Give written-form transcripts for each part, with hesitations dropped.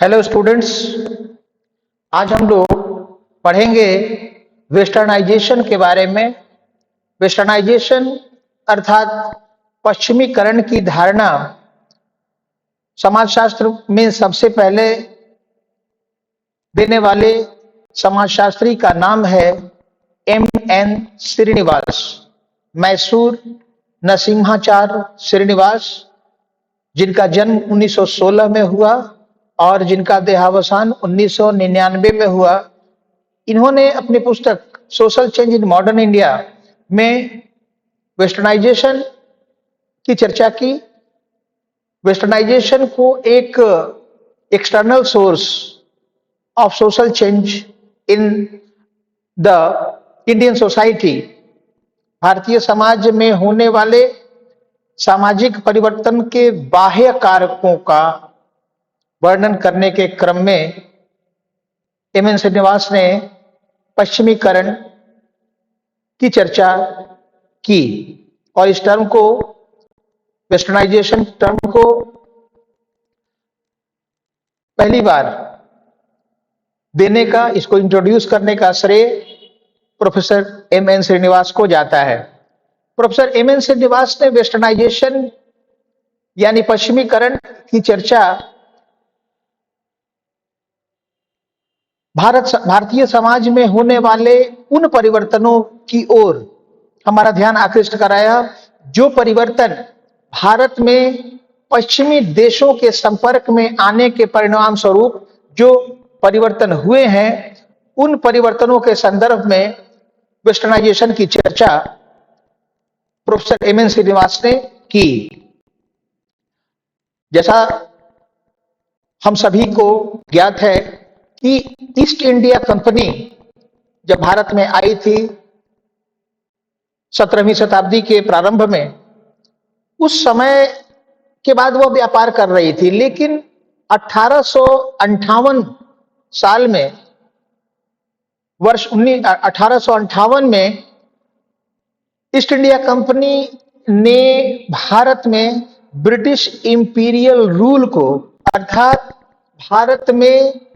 Hello students. आज हम लोग पढ़ेंगे वेस्टर्नाइजेशन के बारे में। वेस्टर्नाइजेशन अर्थात पश्चिमीकरण की धारणा समाजशास्त्र में सबसे पहले देने वाले समाजशास्त्री का नाम है एम श्रीनिवास, मैसूर नरसिम्हाचार्य श्रीनिवास, जिनका जन्म 1916 में हुआ और जिनका देहावसान 1999 में हुआ। इन्होंने अपनी पुस्तक social change in modern India में वेस्टर्नाइजेशन की चर्चा की। वेस्टर्नाइजेशन को एक external source of social change in the Indian society, Bharatiya Samaj में होने वाले सामाजिक परिवर्तन के बाह्य कारकों का वर्णन करने के क्रम में एम श्रीनिवास ने पश्चिमीकरण की चर्चा की और इस टर्म को, वेस्टर्नाइजेशन टर्म को पहली बार देने का, इसको इंट्रोड्यूस करने का श्रेय प्रोफेसर एम श्रीनिवास को जाता है। प्रोफेसर एम श्रीनिवास ने वेस्टर्नाइजेशन यानी पश्चिमीकरण की चर्चा भारतीय समाज में होने वाले उन परिवर्तनों की ओर हमारा ध्यान आकृष्ट कराया जो परिवर्तन भारत में पश्चिमी देशों के संपर्क में आने के परिणाम स्वरूप जो परिवर्तन हुए हैं, उन परिवर्तनों के संदर्भ में वेस्टर्नाइजेशन की चर्चा प्रोफेसर एम श्रीनिवास ने की। जैसा हम सभी को ज्ञात है कि ईस्ट इंडिया कंपनी जब भारत में आई थी 17वीं शताब्दी के प्रारंभ में, उस समय के बाद वह व्यापार कर रही थी, लेकिन 1858 साल में, वर्ष 1858 में ईस्ट इंडिया कंपनी ने भारत में ब्रिटिश इंपीरियल रूल को, अर्थात भारत में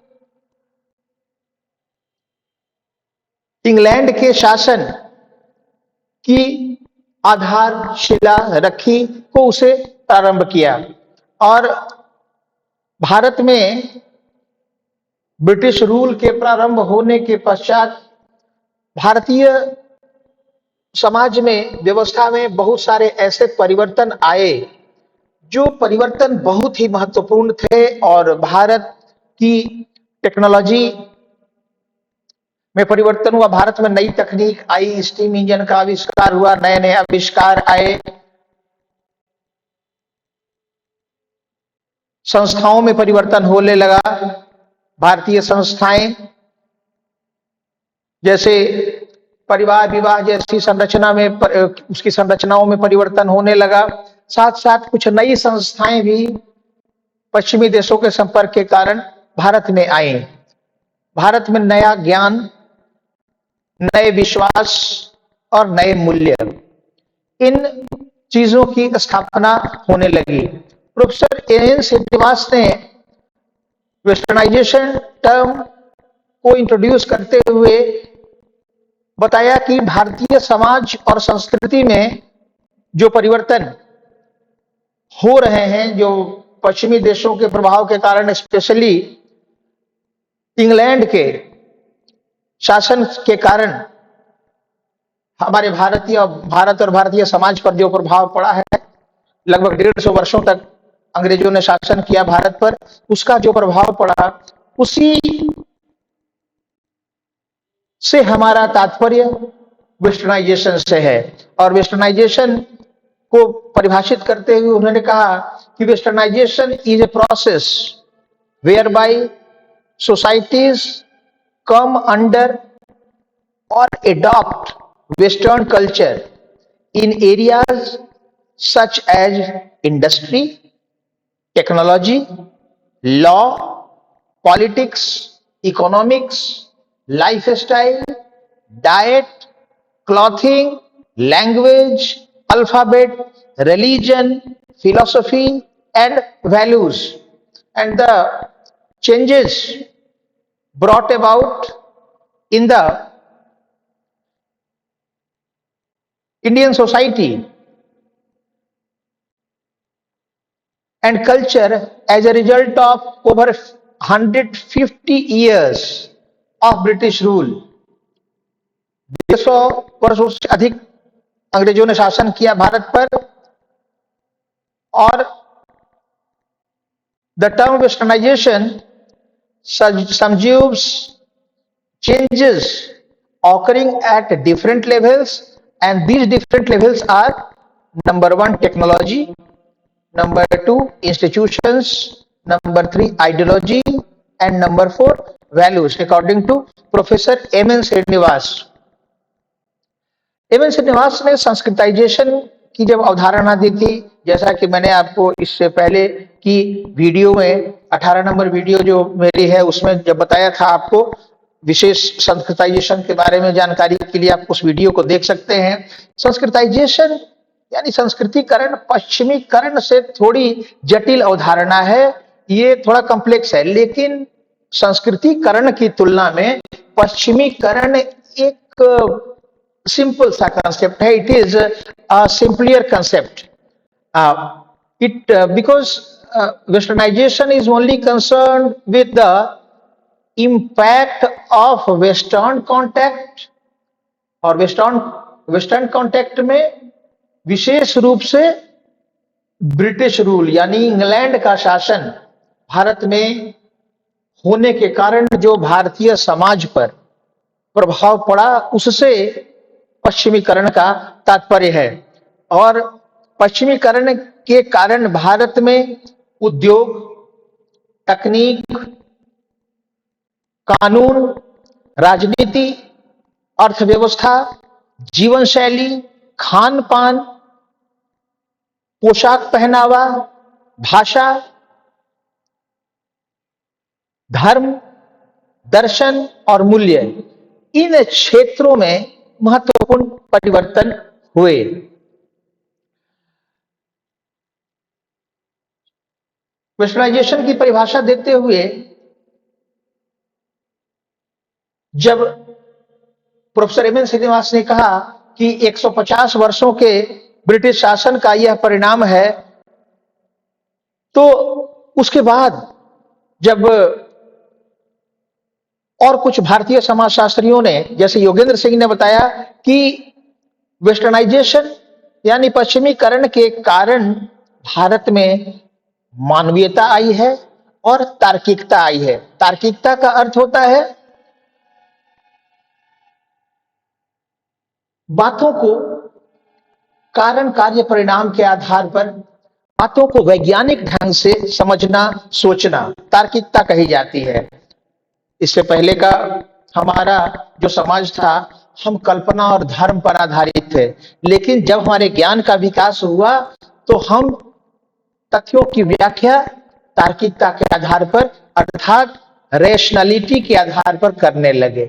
इंग्लैंड के शासन की आधारशिला रखी, को उसे प्रारंभ किया और भारत में ब्रिटिश रूल के प्रारंभ होने के पश्चात भारतीय समाज में, व्यवस्था में बहुत सारे ऐसे परिवर्तन आए जो परिवर्तन बहुत ही महत्वपूर्ण थे और भारत की टेक्नोलॉजी में परिवर्तन हुआ। भारत में नई तकनीक आई, स्टीम इंजन का आविष्कार हुआ, नए नए आविष्कार आए, संस्थाओं में परिवर्तन होने लगा। भारतीय संस्थाएं जैसे परिवार विवाह जैसी संरचना में, उसकी संरचनाओं में परिवर्तन होने लगा। साथ साथ कुछ नई संस्थाएं भी पश्चिमी देशों के संपर्क के कारण भारत में आई। भारत में नया ज्ञान, नए विश्वास और नए मूल्य, इन चीजों की स्थापना होने लगी। प्रोफेसर एन श्रीनिवास ने वेस्टर्नाइजेशन टर्म को इंट्रोड्यूस करते हुए बताया कि भारतीय समाज और संस्कृति में जो परिवर्तन हो रहे हैं, जो पश्चिमी देशों के प्रभाव के कारण, स्पेशली इंग्लैंड के शासन के कारण हमारे भारत और भारतीय समाज पर जो प्रभाव पड़ा है, लगभग 150 वर्षों तक अंग्रेजों ने शासन किया भारत पर, उसका जो प्रभाव पड़ा, उसी से हमारा तात्पर्य वेस्टर्नाइजेशन से है। और वेस्टर्नाइजेशन को परिभाषित करते हुए उन्होंने कहा कि westernization is a process whereby societies come under or adopt Western culture in areas such as industry, technology, law, politics, economics, lifestyle, diet, clothing, language, alphabet, religion, philosophy, and values. And the changes brought about in the Indian society and culture as a result of over 150 years of British rule. 150 वर्षों से अधिक अंग्रेजों ने शासन किया भारत पर, और the term westernization subsumes changes occurring at different levels, and these different levels are: number 1 technology, number 2 institutions, number 3 ideology, and number 4 values, according to Professor M.N. Srinivas. M.N. Srinivas ने संस्कृताइजेशन की जब अवधारणा दी थी, जैसा कि मैंने आपको इससे पहले की वीडियो में 18 नंबर वीडियो जो मेरी है उसमें जब बताया था आपको, विशेष संस्कृताइजेशन के बारे में जानकारी के लिए आप उस वीडियो को देख सकते हैं। संस्कृताइजेशन यानी संस्कृतिकरण पश्चिमीकरण से थोड़ी जटिल अवधारणा है, ये थोड़ा कॉम्प्लेक्स है, लेकिन संस्कृतिकरण की तुलना में पश्चिमीकरण एक सिंपल सा कंसेप्ट है। It is a simplier concept. Because westernization is only concerned with the impact of western contact, और वेस्टर्न कॉन्टेक्ट में विशेष रूप से ब्रिटिश रूल यानी इंग्लैंड का शासन भारत में होने के कारण जो भारतीय समाज पर प्रभाव पड़ा, उससे पश्चिमीकरण का तात्पर्य है। और पश्चिमीकरण के कारण भारत में उद्योग, तकनीक, कानून, राजनीति, अर्थव्यवस्था, जीवन शैली, खान पान, पोशाक पहनावा, भाषा, धर्म, दर्शन और मूल्य, इन क्षेत्रों में महत्वपूर्ण परिवर्तन हुए। वेस्टर्नाइजेशन की परिभाषा देते हुए जब प्रोफेसर एम.एन. श्रीनिवास ने कहा कि 150 वर्षों के ब्रिटिश शासन का यह परिणाम है, तो उसके बाद जब और कुछ भारतीय समाजशास्त्रियों ने, जैसे योगेंद्र सिंह ने बताया कि वेस्टर्नाइजेशन यानी पश्चिमीकरण के कारण भारत में मानवीयता आई है और तार्किकता आई है। तार्किकता का अर्थ होता है बातों को कारण कार्य परिणाम के आधार पर, बातों को वैज्ञानिक ढंग से समझना, सोचना, तार्किकता कही जाती है। इससे पहले का हमारा जो समाज था, हम कल्पना और धर्म पर आधारित थे, लेकिन जब हमारे ज्ञान का विकास हुआ तो हम तथ्यों की व्याख्या तार्किकता के आधार पर अर्थात रैशनैलिटी के आधार पर करने लगे।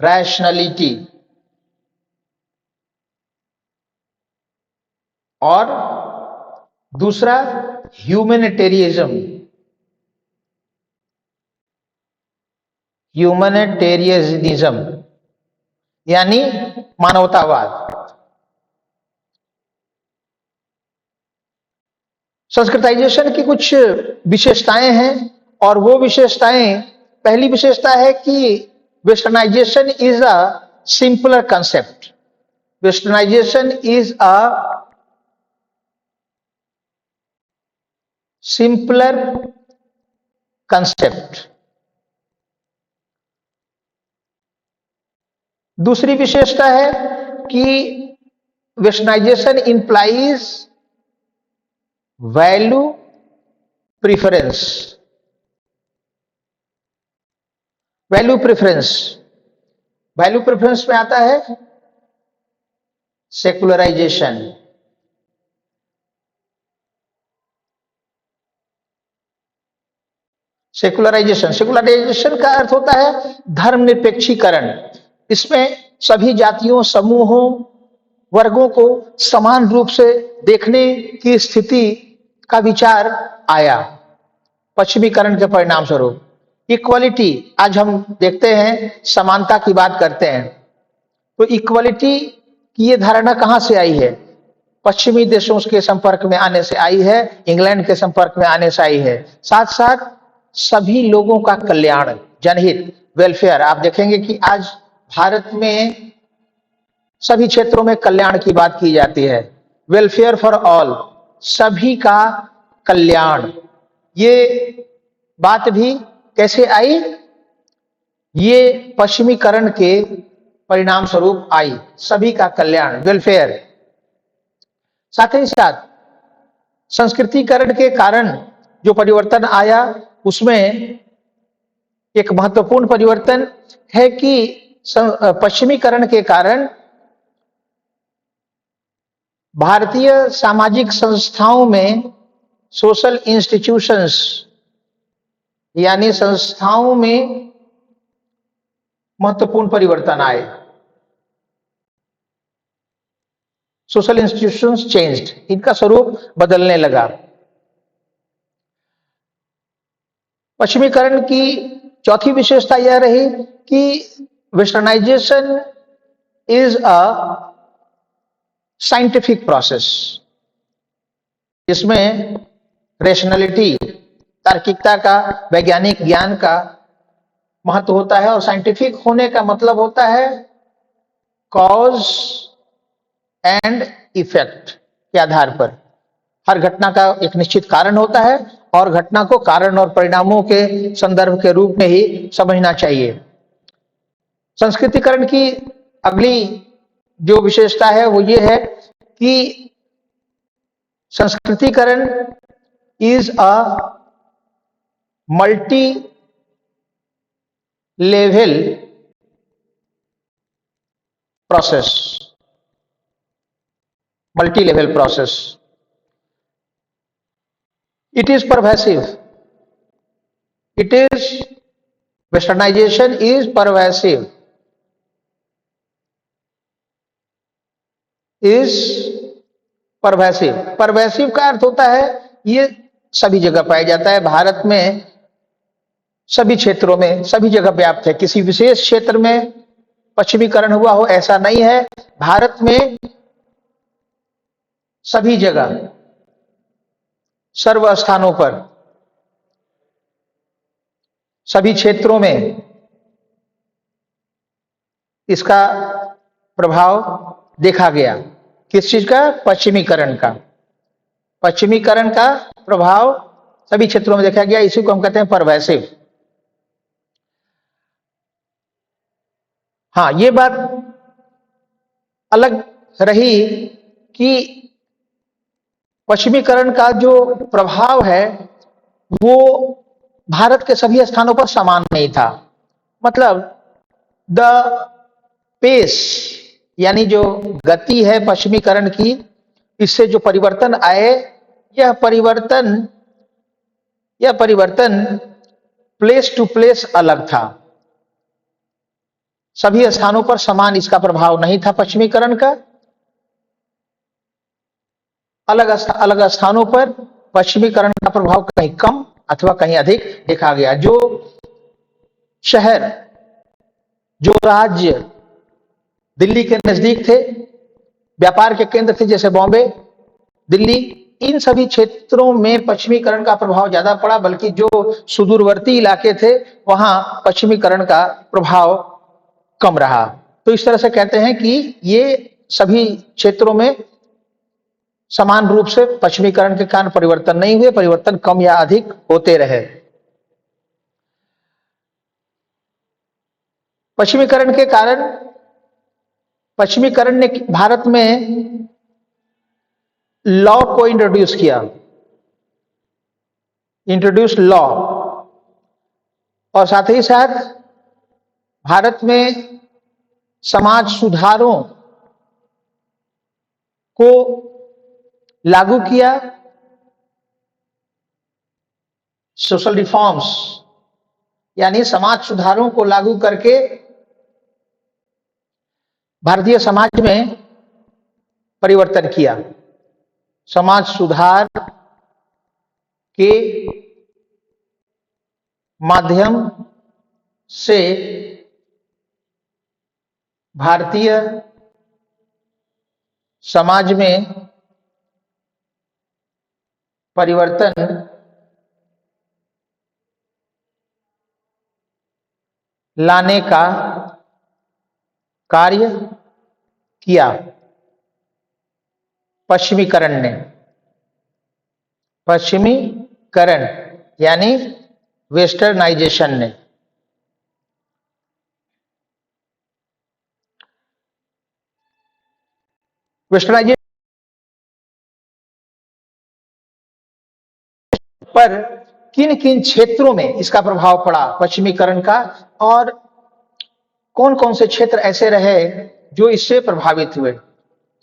रैशनैलिटी। और दूसरा ह्यूमैनिटेरियनिज्म। ह्यूमैनिटेरियनिज्म यानी मानवतावाद। संस्कृताइजेशन की कुछ विशेषताएं हैं, और वो विशेषताएं, पहली विशेषता है कि westernization is a simpler concept. Westernization is a simpler concept. दूसरी विशेषता है कि westernization implies value preference. Value preference, value preference में आता है सेकुलराइजेशन। सेकुलराइजेशन, सेकुलराइजेशन का अर्थ होता है धर्मनिरपेक्षीकरण। इसमें सभी जातियों, समूहों, वर्गों को समान रूप से देखने की स्थिति का विचार आया। पश्चिमीकरण के परिणाम स्वरूप। इक्वलिटी, आज हम देखते हैं समानता की बात करते हैं, तो इक्वलिटी की ये धारणा कहां से आई है? पश्चिमी देशों के संपर्क में आने से आई है, इंग्लैंड के संपर्क में आने से आई है। साथ साथ सभी लोगों का कल्याण, जनहित, वेलफेयर। आप देखेंगे कि आज भारत में सभी क्षेत्रों में कल्याण की बात की जाती है। वेलफेयर फॉर ऑल, सभी का कल्याण। ये बात भी कैसे आई? ये पश्चिमीकरण के परिणाम स्वरूप आई, सभी का कल्याण, वेलफेयर। साथ ही साथ संस्कृतिकरण के कारण जो परिवर्तन आया, उसमें एक महत्वपूर्ण परिवर्तन है कि पश्चिमीकरण के कारण भारतीय सामाजिक संस्थाओं में, सोशल इंस्टीट्यूशंस यानी संस्थाओं में महत्वपूर्ण परिवर्तन आए। सोशल इंस्टीट्यूशंस चेंज्ड, इनका स्वरूप बदलने लगा। पश्चिमीकरण की चौथी विशेषता यह रही कि westernization is a scientific process, जिसमें रेशनैलिटी, तार्किकता का, वैज्ञानिक ज्ञान का महत्व होता है। और साइंटिफिक होने का मतलब होता है कॉज एंड इफेक्ट के आधार पर। हर घटना का एक निश्चित कारण होता है और घटना को कारण और परिणामों के संदर्भ के रूप में ही समझना चाहिए। संस्कृतिकरण की अगली जो विशेषता है वो ये है कि संस्कृतिकरण is a multi level process, multi level process. It is pervasive. It is, westernization is pervasive. Is pervasive. Pervasive का अर्थ होता है ये सभी जगह पाया जाता है। भारत में सभी क्षेत्रों में, सभी जगह व्याप्त है। किसी विशेष क्षेत्र में पश्चिमीकरण हुआ हो ऐसा नहीं है। भारत में सभी जगह, सर्व स्थानों पर, सभी क्षेत्रों में इसका प्रभाव देखा गया। किस चीज का? पश्चिमीकरण का। पश्चिमीकरण का प्रभाव सभी क्षेत्रों में देखा गया। इसी को हम कहते हैं परवैसिव। हाँ, ये बात अलग रही कि पश्चिमीकरण का जो प्रभाव है वो भारत के सभी स्थानों पर समान नहीं था। मतलब द पेस, यानी जो गति है पश्चिमीकरण की, इससे जो परिवर्तन आए, यह परिवर्तन प्लेस टू प्लेस अलग था। सभी स्थानों पर समान इसका प्रभाव नहीं था पश्चिमीकरण का। अलग अलग स्थानों पर पश्चिमीकरण का प्रभाव कहीं कम अथवा कहीं अधिक देखा गया। जो शहर, जो राज्य दिल्ली के नजदीक थे, व्यापार के केंद्र थे, जैसे बॉम्बे, दिल्ली, इन सभी क्षेत्रों में पश्चिमीकरण का प्रभाव ज्यादा पड़ा। बल्कि जो सुदूरवर्ती इलाके थे वहां पश्चिमीकरण का प्रभाव कम रहा। तो इस तरह से कहते हैं कि ये सभी क्षेत्रों में समान रूप से पश्चिमीकरण के कारण परिवर्तन नहीं हुए, परिवर्तन कम या अधिक होते रहे। पश्चिमीकरण के कारण, पश्चिमीकरण ने भारत में लॉ को इंट्रोड्यूस किया, इंट्रोड्यूस लॉ, और साथ ही साथ भारत में समाज सुधारों को लागू किया। सोशल रिफॉर्म्स, यानी समाज सुधारों को लागू करके भारतीय समाज में परिवर्तन किया। समाज सुधार के माध्यम से भारतीय समाज में परिवर्तन लाने का कार्य किया पश्चिमीकरण ने। पश्चिमीकरण यानी वेस्टर्नाइजेशन ने। वेस्टर्नाइजेशन पर किन किन क्षेत्रों में इसका प्रभाव पड़ा पश्चिमीकरण का, और कौन कौन से क्षेत्र ऐसे रहे जो इससे प्रभावित हुए।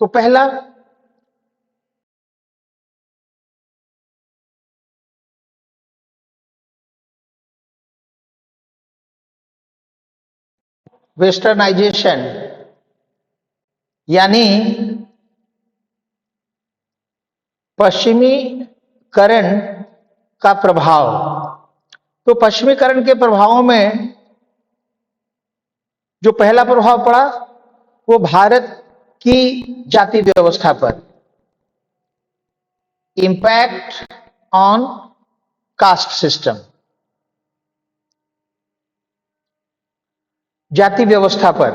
तो पहला, वेस्टर्नाइजेशन यानी पश्चिमीकरण का प्रभाव। तो पश्चिमीकरण के प्रभावों में जो पहला प्रभाव पड़ा वो भारत की जाति व्यवस्था पर, इंपैक्ट ऑन कास्ट सिस्टम। जाति व्यवस्था पर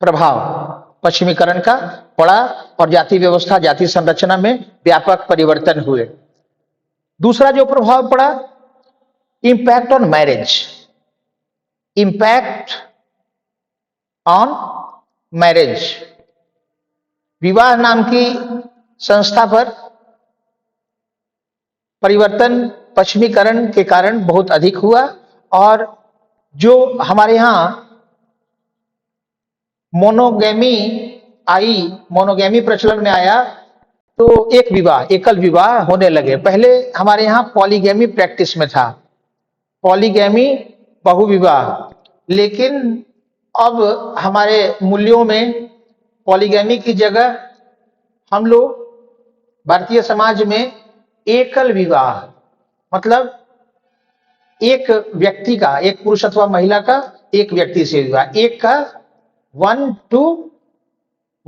प्रभाव पश्चिमीकरण का पड़ा और जाति व्यवस्था, जाति संरचना में व्यापक परिवर्तन हुए। दूसरा जो प्रभाव पड़ा, impact on marriage. Impact on marriage, विवाह नाम की संस्था पर परिवर्तन पश्चिमीकरण के कारण बहुत अधिक हुआ। और जो हमारे यहां मोनोगैमी आई, मोनोगैमी प्रचलन में आया, तो एक विवाह, एकल विवाह होने लगे। पहले हमारे यहां पॉलीगैमी प्रैक्टिस में था, पॉलीगैमी बहुविवाह, लेकिन अब हमारे मूल्यों में पॉलीगैमी की जगह हम लोग भारतीय समाज में एकल विवाह, मतलब एक व्यक्ति का, एक पुरुष अथवा महिला का एक व्यक्ति से विवाह, एक का 1 to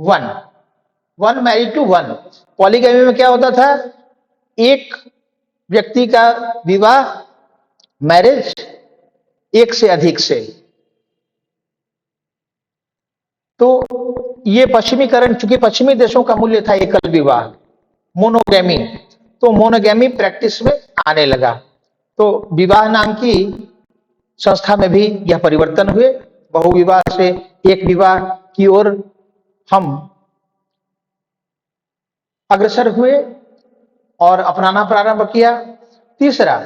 1, 1 मैरिड टू 1। पॉलीगैमी में क्या होता था, एक व्यक्ति का विवाह, मैरिज एक से अधिक से। तो ये पश्चिमीकरण, चूंकि पश्चिमी देशों का मूल्य था एकल विवाह, मोनोगैमी, तो मोनोगैमी प्रैक्टिस में आने लगा। तो विवाह नाम की संस्था में भी यह परिवर्तन हुए, बहुविवाह से एक विवाह की ओर हम अग्रसर हुए और अपनाना प्रारंभ किया। तीसरा,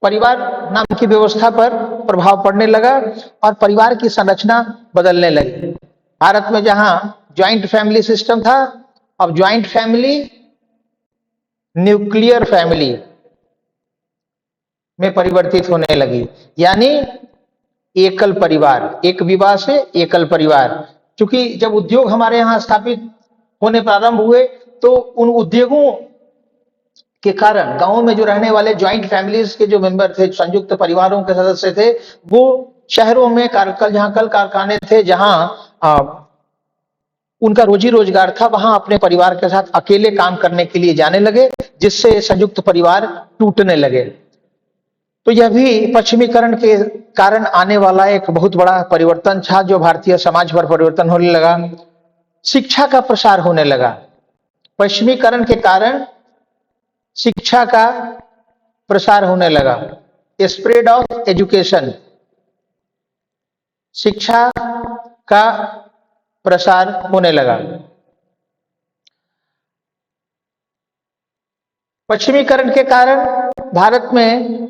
परिवार नाम की व्यवस्था पर प्रभाव पड़ने लगा और परिवार की संरचना बदलने लगी। भारत में जहां ज्वाइंट फैमिली सिस्टम था, अब ज्वाइंट फैमिली न्यूक्लियर फैमिली में परिवर्तित होने लगी, यानी एकल परिवार, एक विवाह से एकल परिवार। क्योंकि जब उद्योग हमारे यहां स्थापित होने प्रारंभ हुए, तो उन उद्योगों के कारण गांवों में जो रहने वाले ज्वाइंट फैमिलीज के जो मेंबर थे, संयुक्त परिवारों के सदस्य थे, वो शहरों में जहां कल कारखाने थे, जहां उनका रोजी रोजगार था, वहां अपने परिवार के साथ अकेले काम करने के लिए जाने लगे, जिससे संयुक्त परिवार टूटने लगे। तो यह भी पश्चिमीकरण के कारण आने वाला एक बहुत बड़ा परिवर्तन था, जो भारतीय समाज पर परिवर्तन होने लगा। शिक्षा का प्रसार होने लगा। पश्चिमीकरण के कारण शिक्षा का प्रसार होने लगा, स्प्रेड ऑफ एजुकेशन, शिक्षा का प्रसार होने लगा। पश्चिमीकरण के कारण भारत में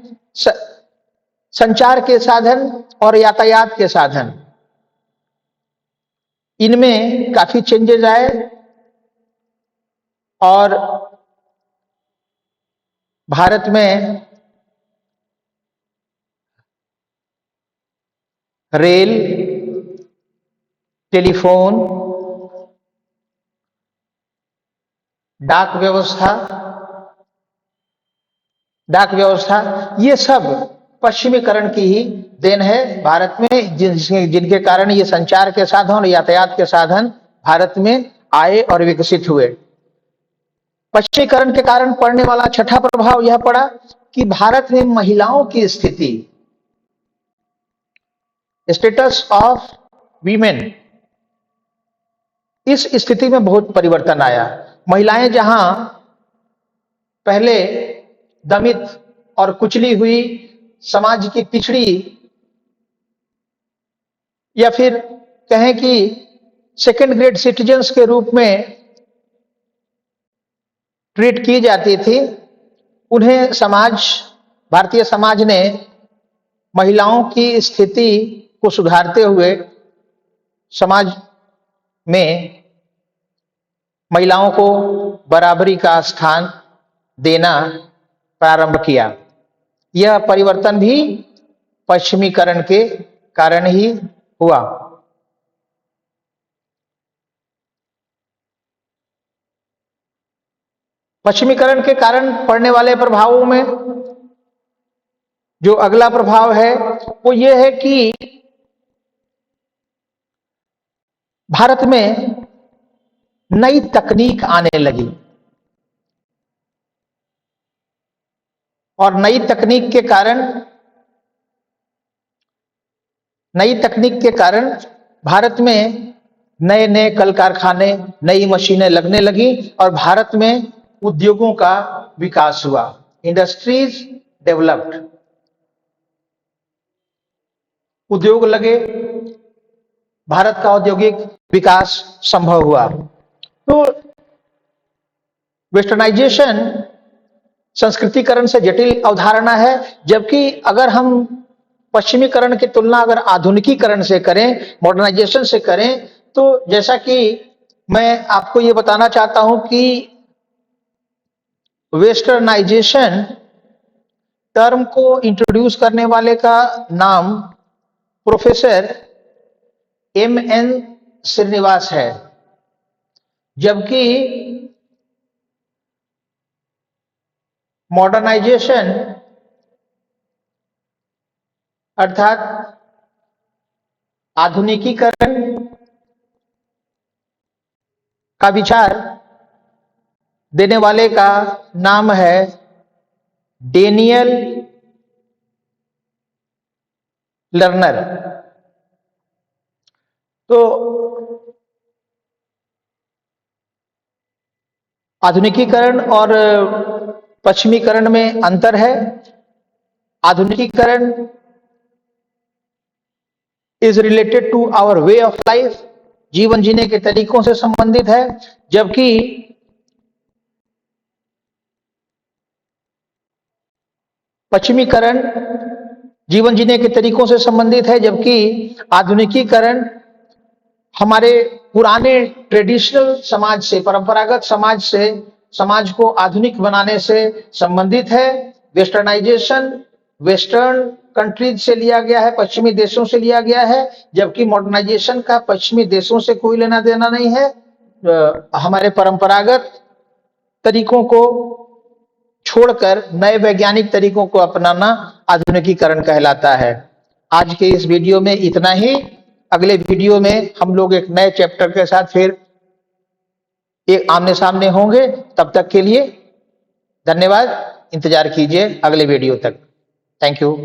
संचार के साधन और यातायात के साधन, इनमें काफी चेंजेस आए और भारत में रेल, टेलीफोन, डाक व्यवस्था, ये सब पश्चिमीकरण की ही देन है भारत में, जिनके कारण ये संचार के साधन और यातायात के साधन भारत में आए और विकसित हुए। पश्चिमीकरण के कारण पड़ने वाला छठा प्रभाव यह पड़ा कि भारत में महिलाओं की स्थिति, स्टेटस ऑफ वीमेन, इस स्थिति में बहुत परिवर्तन आया। महिलाएं जहां पहले दमित और कुचली हुई, समाज की पिछड़ी, या फिर कहें कि सेकेंड ग्रेड सिटीजन्स के रूप में ट्रीट की जाती थी, उन्हें भारतीय समाज ने महिलाओं की स्थिति को सुधारते हुए समाज में महिलाओं को बराबरी का स्थान देना प्रारंभ किया। यह परिवर्तन भी पश्चिमीकरण के कारण ही हुआ। पश्चिमीकरण के कारण पड़ने वाले प्रभावों में जो अगला प्रभाव है वो ये है कि भारत में नई तकनीक आने लगी, और नई तकनीक के कारण भारत में नए नए कल कारखाने, नई मशीनें लगने लगी और भारत में उद्योगों का विकास हुआ। इंडस्ट्रीज डेवलप्ड, उद्योग लगे, भारत का औद्योगिक विकास संभव हुआ। तो वेस्टर्नाइजेशन संस्कृतिकरण से जटिल अवधारणा है, जबकि अगर हम पश्चिमीकरण की तुलना अगर आधुनिकीकरण से करें, मॉडर्नाइजेशन से करें, तो जैसा कि मैं आपको ये बताना चाहता हूं कि वेस्टर्नाइजेशन टर्म को इंट्रोड्यूस करने वाले का नाम प्रोफेसर M.N. श्रीनिवास है, जबकि मॉडर्नाइजेशन अर्थात आधुनिकीकरण का विचार देने वाले का नाम है डेनियल लर्नर। तो आधुनिकीकरण और पश्चिमीकरण में अंतर है। आधुनिकीकरण is related to our way of life, जीवन जीने के तरीकों से संबंधित है, जबकि पश्चिमीकरण जीवन जीने के तरीकों से संबंधित है, जबकि आधुनिकीकरण हमारे पुराने ट्रेडिशनल समाज से, परंपरागत समाज को आधुनिक बनाने से संबंधित है। वेस्टर्नाइजेशन वेस्टर्न कंट्रीज से लिया गया है, पश्चिमी देशों से लिया गया है, जबकि मॉडर्नाइजेशन का पश्चिमी देशों से कोई लेना देना नहीं है। हमारे परंपरागत तरीकों को छोड़कर नए वैज्ञानिक तरीकों को अपनाना आधुनिकीकरण कहलाता है। आज के इस वीडियो में इतना ही। अगले वीडियो में हम लोग एक नए चैप्टर के साथ फिर एक आमने सामने होंगे। तब तक के लिए धन्यवाद। इंतजार कीजिए अगले वीडियो तक। Thank you.